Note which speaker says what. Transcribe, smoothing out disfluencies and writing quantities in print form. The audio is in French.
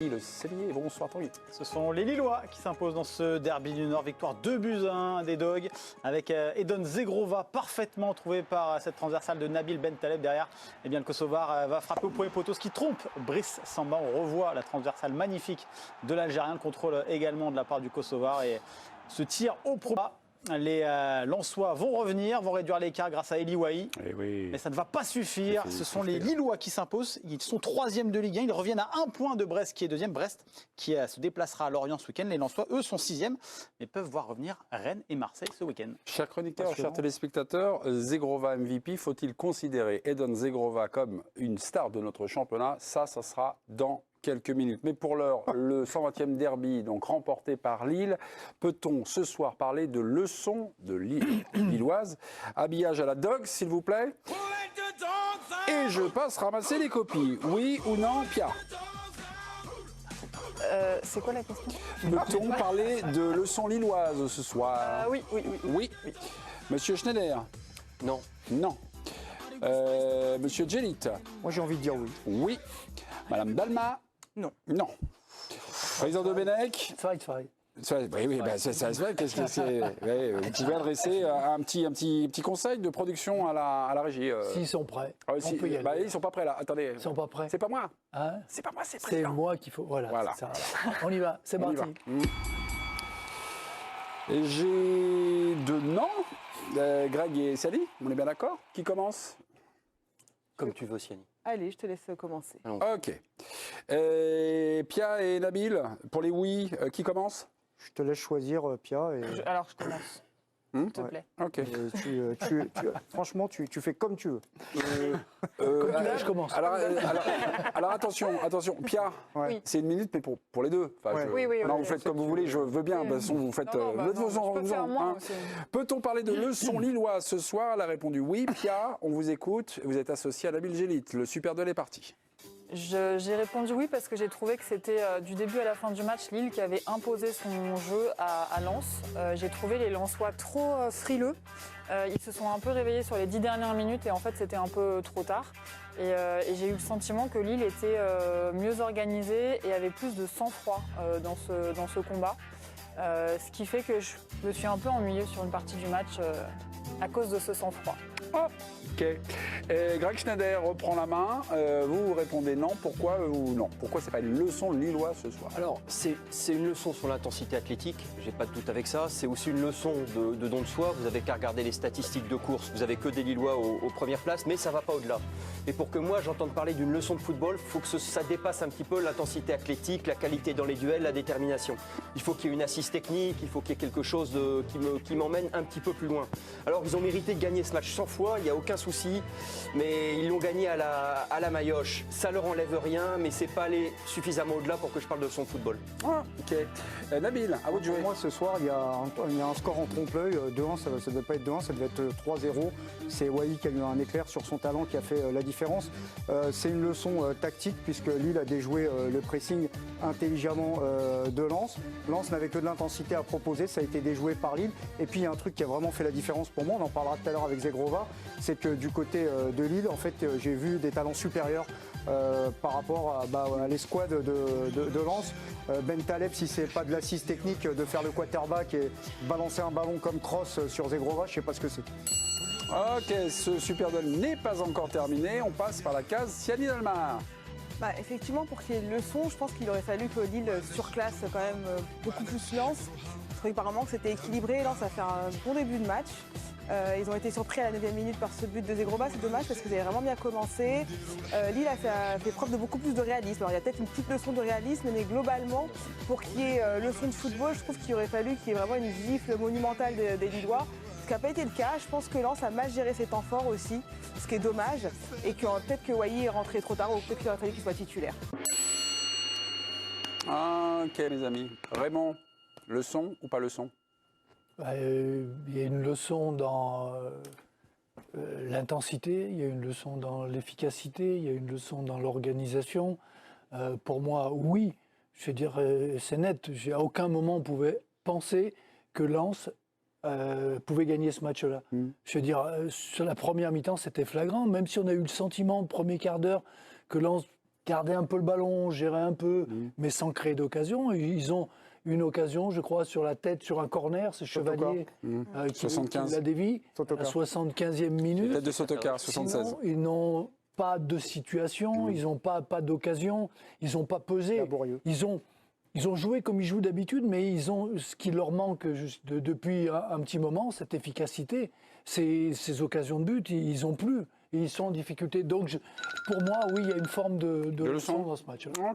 Speaker 1: Le Sévillé, bonsoir Tanguy.
Speaker 2: Ce sont les Lillois qui s'imposent dans ce derby du Nord. Victoire 2-1 des Dogs avec Edon Zegrova parfaitement trouvé par cette transversale de Nabil Bentaleb derrière. Eh bien, le Kosovar va frapper au premier poteau, ce qui trompe Brice Samba. On revoit la transversale magnifique de l'Algérien. Le contrôle également de la part du Kosovar et ce tir au proba. Les Lensois vont revenir, vont réduire l'écart grâce à Eli Wahi.
Speaker 1: Oui.
Speaker 2: Mais ça ne va pas suffire. Ce sont les Lillois qui s'imposent. Ils sont 3e de Ligue 1. Ils reviennent à 1 point de Brest qui est 2e. Brest qui se déplacera à Lorient ce week-end. Les Lensois, eux, sont 6e. Mais peuvent voir revenir Rennes et Marseille ce week-end.
Speaker 1: Chers chroniqueurs, chers téléspectateurs, Zegrova MVP, faut-il considérer Edon Zegrova comme une star de notre championnat? Ça sera dans quelques minutes. Mais pour l'heure, le 120e derby, donc remporté par Lille, peut-on ce soir parler de leçons de lilloise? Habillage à la dog, s'il vous plaît. Et je passe ramasser les copies. Oui ou non, Pia?
Speaker 3: C'est quoi la question?
Speaker 1: Peut-on parler de leçons lilloises ce soir?
Speaker 3: Oui.
Speaker 1: Monsieur Schneider?
Speaker 4: Non.
Speaker 1: Non. Monsieur Djelit?
Speaker 5: Moi j'ai envie de dire oui.
Speaker 1: Oui. Madame Dalma?
Speaker 3: Non.
Speaker 1: Non. Président Domenech?
Speaker 5: Fight.
Speaker 1: Oui, ça se fait. Qu'est-ce que c'est? Vous pouvez adresser un petit conseil de production à la régie.
Speaker 5: S'ils sont prêts,
Speaker 1: on
Speaker 5: peut y aller.
Speaker 1: Ils sont pas prêts là. Attendez.
Speaker 5: Ils sont pas prêts.
Speaker 1: C'est pas moi.
Speaker 5: Hein?
Speaker 1: C'est pas moi, c'est
Speaker 5: C'est
Speaker 1: président.
Speaker 5: moi qu'il faut. Voilà. Ça. On y va. C'est
Speaker 1: On y
Speaker 5: parti.
Speaker 1: va. Et j'ai deux noms. Greg et Sally, on est bien d'accord? Qui commence?
Speaker 4: Comme tu veux, Siani.
Speaker 3: Allez, je te laisse commencer.
Speaker 1: Ok. Pia et Nabil, pour les oui, qui commence?
Speaker 5: Je te laisse choisir, Pia.
Speaker 3: Alors, je commence. S'il te plaît.
Speaker 1: Ok.
Speaker 5: Franchement, tu fais comme tu veux.
Speaker 1: Je commence. Alors attention, Pia,
Speaker 3: Oui.
Speaker 1: c'est 1 minute, mais pour les deux. Enfin,
Speaker 3: Oui.
Speaker 1: vous faites comme vous voulez, je veux bien. De toute façon, vous faites.
Speaker 3: Je peux faire moins aussi.
Speaker 1: Peut-on parler de leçons lilloises ce soir? Elle a répondu oui. Pia, on vous écoute. Vous êtes associé à Nabil Djelit. Le Super 2 est parti.
Speaker 3: J'ai répondu oui parce que j'ai trouvé que c'était du début à la fin du match Lille qui avait imposé son jeu à Lens. J'ai trouvé les Lensois trop frileux. Ils se sont un peu réveillés sur les 10 dernières minutes et en fait c'était un peu trop tard. Et j'ai eu le sentiment que Lille était mieux organisée et avait plus de sang-froid dans ce combat. Ce qui fait que je me suis un peu ennuyée sur une partie du match à cause de ce sang-froid.
Speaker 1: Ok. Greg Schneider reprend la main. Vous répondez non. Pourquoi ou non? Pourquoi c'est pas une leçon lilloise ce soir?
Speaker 4: Alors, c'est une leçon sur l'intensité athlétique, j'ai pas de doute avec ça. C'est aussi une leçon de don de soi. Vous avez qu'à regarder les statistiques de course. Vous avez que des Lillois aux premières places, mais ça va pas au-delà. Et pour que moi j'entende parler d'une leçon de football, il faut que ça dépasse un petit peu l'intensité athlétique, la qualité dans les duels, la détermination. Il faut qu'il y ait une assise technique, il faut qu'il y ait quelque chose qui m'emmène un petit peu plus loin. Alors, ils ont mérité de gagner ce match 100 fois, il n'y a aucun souci, mais ils l'ont gagné à la maillotche. Ça leur enlève rien, mais c'est pas aller suffisamment au-delà pour que je parle de son football.
Speaker 1: Ok. Nabil, à vous de jouer.
Speaker 5: Pour moi, ce soir, il y a un score en trompe-l'œil. 2-1, ça ne devait pas être 2-1, ça devait être 3-0. C'est Wahi qui a eu un éclair sur son talent qui a fait la différence. C'est une leçon tactique puisque Lille a déjoué le pressing intelligemment de Lens. Lens n'avait que de l'intensité à proposer, ça a été déjoué par Lille. Et puis il y a un truc qui a vraiment fait la différence pour moi, on en parlera tout à l'heure avec Zegrova, c'est que du côté de Lille, en fait, j'ai vu des talents supérieurs par rapport à l'escouade de Lens. Bentaleb, si c'est pas de l'assise technique de faire le quarterback et balancer un ballon comme cross sur Zegrova, je sais pas ce que c'est.
Speaker 1: Ok, ce Super Duel n'est pas encore terminé. On passe par la case Siani Dalmar.
Speaker 3: Effectivement, pour qu'il y ait une leçon, je pense qu'il aurait fallu que Lille surclasse quand même beaucoup plus Lens. Je trouvais apparemment que c'était équilibré. Lens a fait un bon début de match. Ils ont été surpris à la 9e minute par ce but de Zegrova. C'est dommage parce qu'ils avaient vraiment bien commencé. Lille a fait preuve de beaucoup plus de réalisme. Alors, il y a peut-être une petite leçon de réalisme, mais globalement, pour qu'il y ait leçon de football, je trouve qu'il aurait fallu qu'il y ait vraiment une gifle monumentale des Lillois. Ce qui n'a pas été le cas. Je pense que Lens a mal géré ses temps forts aussi, ce qui est dommage. Et que peut-être que Wahi est rentré trop tard ou peut-être qu'il aurait fallu qu'il soit titulaire.
Speaker 1: Ok, mes amis. Raymond, leçon ou pas leçon?
Speaker 5: Il y a une leçon dans l'intensité, il y a une leçon dans l'efficacité, il y a une leçon dans l'organisation. Pour moi, oui, je veux dire, c'est net. À aucun moment on pouvait penser que Lens pouvait gagner ce match-là. Je veux dire, sur la première mi-temps, c'était flagrant, même si on a eu le sentiment, au premier quart d'heure, que Lens
Speaker 6: garder un peu le ballon, gérer un peu, mais sans créer d'occasion. Ils ont une occasion, je crois, sur la tête, sur un corner, c'est Chevalier qui
Speaker 1: 75.
Speaker 6: la dévie,
Speaker 5: Sotoka.
Speaker 6: à la 75e minute.
Speaker 1: Tête de Sotoka, 76.
Speaker 6: Sinon, ils n'ont pas de situation, ils n'ont pas d'occasion, ils n'ont pas pesé.
Speaker 5: Laborieux.
Speaker 6: Ils ont joué comme ils jouent d'habitude, mais ils ont ce qui leur manque depuis un petit moment, cette efficacité. Ces occasions de but, ils n'ont plus. Et ils sont en difficulté. Donc, pour moi, oui, il y a une forme de leçon dans ce match-là.